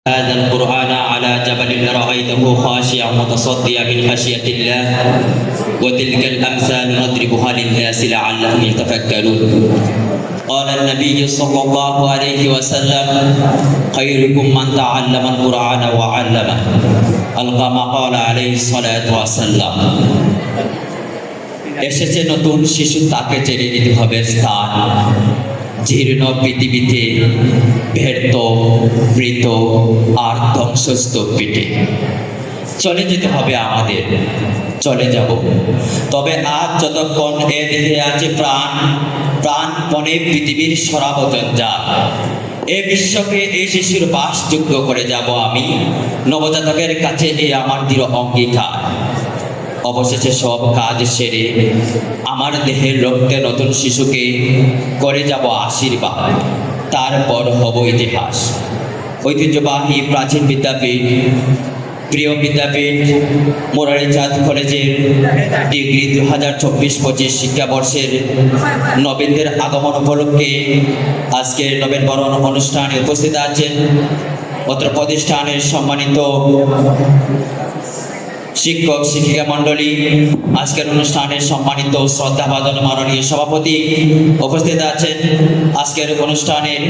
هذا القرآن على جبل لرأيته خاشعا متصدعا من خشية الله وتلك الأمثال نضربها للناس لعلهم يتفكرون. قال النبي صلى الله عليه وسلم خيركم من تعلم القرآن وعلمه أو كما قال عليه الصلاة والسلام. এসেছে নতুন শিশু, তাকে চেনে নিতে হবে স্থান। জীর্ণ পৃথিবীতে ব্যর্থ, মৃত আর ধ্বংসস্তূপ পিঠে চলে যেতে হবে আমাদের, চলে যাব। তবে আজ যতক্ষণ এ দেহে আছে প্রাণ, প্রাণপণে পৃথিবীর সরাবচন যাক। এ বিশ্বকে এই শিশুর বাসযোগ্য করে যাব আমি, নবজাতকের কাছে এই আমার দৃঢ় অঙ্গীকার। অবশেষে সব কাজ সেরে আমার দেহের রক্তে নতুন শিশুকে করে যাব আশীর্বাদ, তারপর হব ইতিহাস। ঐতিহ্যবাহী প্রাচীন বিদ্যাপীঠ, প্রিয় বিদ্যাপীঠ মুরারি চাঁদ কলেজের ডিগ্রি 2024-25 শিক্ষাবর্ষের নবীনদের আগমন উপলক্ষে আজকের নবীন বরণ অনুষ্ঠানে উপস্থিত আছেন অত্র প্রতিষ্ঠানের সম্মানিত শিক্ষক শিক্ষিকা মণ্ডলী, আজকের অনুষ্ঠানের সম্মানিত শ্রদ্ধাভাজন মাননীয় সভাপতি উপস্থিত আছেন, আজকের অনুষ্ঠানের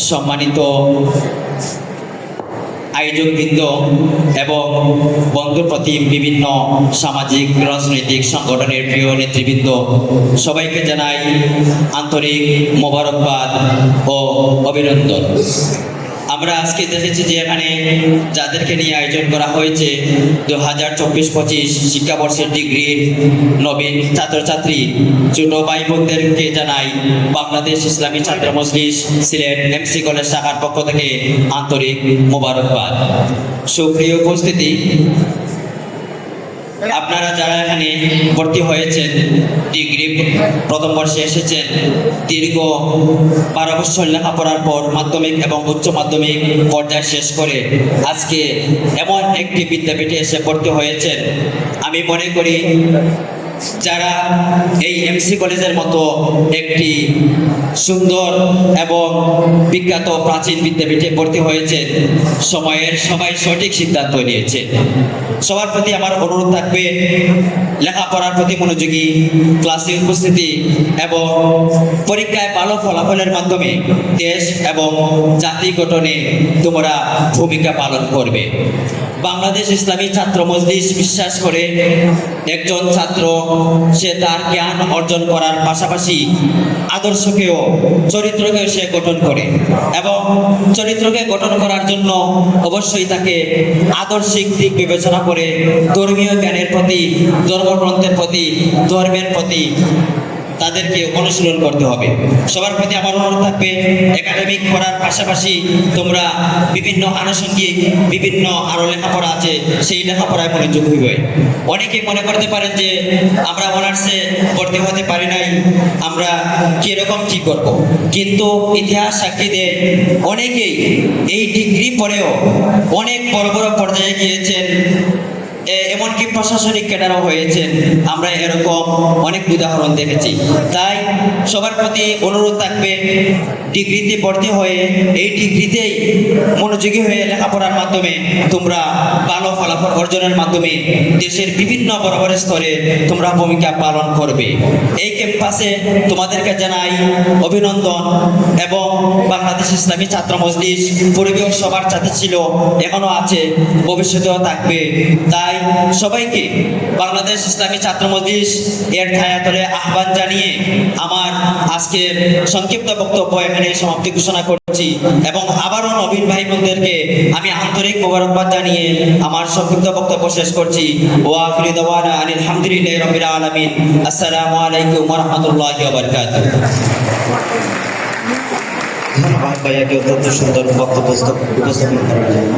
সম্মানিত আয়োজকবৃন্দ এবং বন্ধুর প্রতি বিভিন্ন সামাজিক রাজনৈতিক সংগঠনের প্রিয় নেতৃবৃন্দ, সবাইকে জানাই আন্তরিক মোবারকবাদ ও অভিনন্দন। আমরা আজকে দেখেছি যে এখানে যাদেরকে নিয়ে আয়োজন করা হয়েছে 2024-25 শিক্ষাবর্ষের ডিগ্রির নবীন ছাত্রছাত্রী ছোট ভাই বোনদেরকে জানাই বাংলাদেশ ইসলামী ছাত্র মজলিস সিলেট এমসি কলেজ শাখার পক্ষ থেকে আন্তরিক মোবারকবাদ। সুপ্রিয় উপস্থিতি, আপনারা যারা এখানে ভর্তি হয়েছেন, ডিগ্রি প্রথম বর্ষে এসেছেন, দীর্ঘ 12 বছর লেখাপড়ার পর মাধ্যমিক এবং উচ্চ মাধ্যমিক পর্যায় শেষ করে আজকে এমন একটি বিদ্যাপীঠে এসে ভর্তি হয়েছেন, আমি মনে করি যারা এই এমসি কলেজের মতো একটি সুন্দর এবং বিখ্যাত প্রাচীন বিদ্যাপীঠে ভর্তি হয়েছে, সময়ের সবাই সঠিক সিদ্ধান্ত নিয়েছে। সবার প্রতি আমার অনুরোধ থাকবে লেখাপড়ার প্রতি মনোযোগী, ক্লাসে উপস্থিতি এবং পরীক্ষায় ভালো ফলাফলের মাধ্যমে দেশ এবং জাতি গঠনে তোমরা ভূমিকা পালন করবে। বাংলাদেশ ইসলামী ছাত্র মজলিস বিশ্বাস করে একজন ছাত্র সে তার জ্ঞান অর্জন করার পাশাপাশি আদর্শকেও, চরিত্রকেও সে গঠন করে এবং চরিত্রকে গঠন করার জন্য অবশ্যই তাকে আদর্শিক দিক বিবেচনা করে ধর্মীয় জ্ঞানের প্রতি, ধর্মগ্রন্থের প্রতি, ধর্মের প্রতি তাদেরকে অনুশীলন করতে হবে। সবার প্রতি আমার অনুরোধ থাকবে একাডেমিক পড়ার পাশাপাশি তোমরা বিভিন্ন আনুষঙ্গিক বিভিন্ন আরো লেখাপড়া আছে, সেই লেখাপড়ায় মনোযোগ হইবে। অনেকে মনে করতে পারেন যে আমরা অনার্সে ভর্তি হতে পারি নাই, আমরা কিরকম কি করব, কিন্তু ইতিহাস সাক্ষী দেয় অনেকেই এই ডিগ্রি পরেও অনেক বড় বড় পর্যায়ে গিয়েছেন, এমনকি প্রশাসনিক ক্যাডারও হয়েছেন। আমরা এরকম অনেক উদাহরণ দেখেছি। তাই সবার প্রতি অনুরোধ থাকবে ডিগ্রিতে ভর্তি হয়ে এই ডিগ্রিতেই মনোযোগী হয়ে লেখাপড়ার মাধ্যমে তোমরা ভালো ফলাফল অর্জনের মাধ্যমে দেশের বিভিন্ন বড় বড় স্তরে তোমরা ভূমিকা পালন করবে। এই ক্যাম্পাসে তোমাদেরকে জানাই অভিনন্দন এবং বাংলাদেশ ইসলামী ছাত্র মজলিস পূর্বেও সবার সাথে ছিল, এখনো আছে, ভবিষ্যতেও থাকবে। তাই সবাইকে বাংলাদেশ ইসলামী ছাত্র মজলিস এর ছায়াতলে আহ্বান জানিয়ে আমার আজকের সংক্ষিপ্ত বক্তব্য এখানে সমাপ্তি ঘোষণা করছি এবং আবারও নবীন ভাই বোনদেরকে আমি আন্তরিক মোবারকবাদ জানিয়ে আমার সংক্ষিপ্ত বক্তব্য শেষ করছি। ওয়া আখিরু দাওয়ানা আলহামদুলিল্লাহি রাব্বিল আলামিন। আসসালামু আলাইকুম ওয়া রাহমাতুল্লাহি ওয়া বারাকাতুহু। ধন্যবাদ ভাইয়াকে অত্যন্ত সুন্দর বক্তব্য উপস্থাপন করার জন্য।